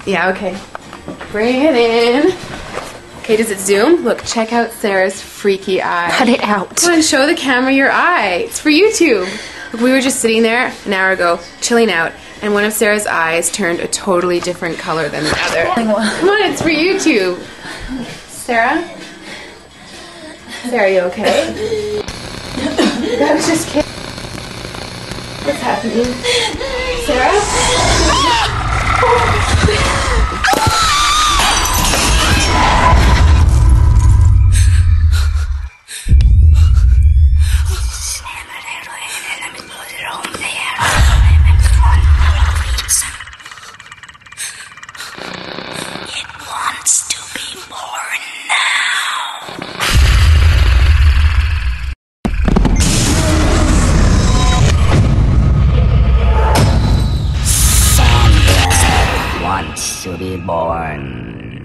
Yeah, okay. Bring it in. Okay, does it zoom? Look, check out Sarah's freaky eye. Cut it out. Come on, show the camera your eye. It's for YouTube. Look, we were just sitting there an hour ago, chilling out, and one of Sarah's eyes turned a totally different color than the other. Come on, it's for YouTube. Sarah? Sarah, you okay? I was just kidding. What's happening? Sarah? It wants to be born now. Sandra wants to be born.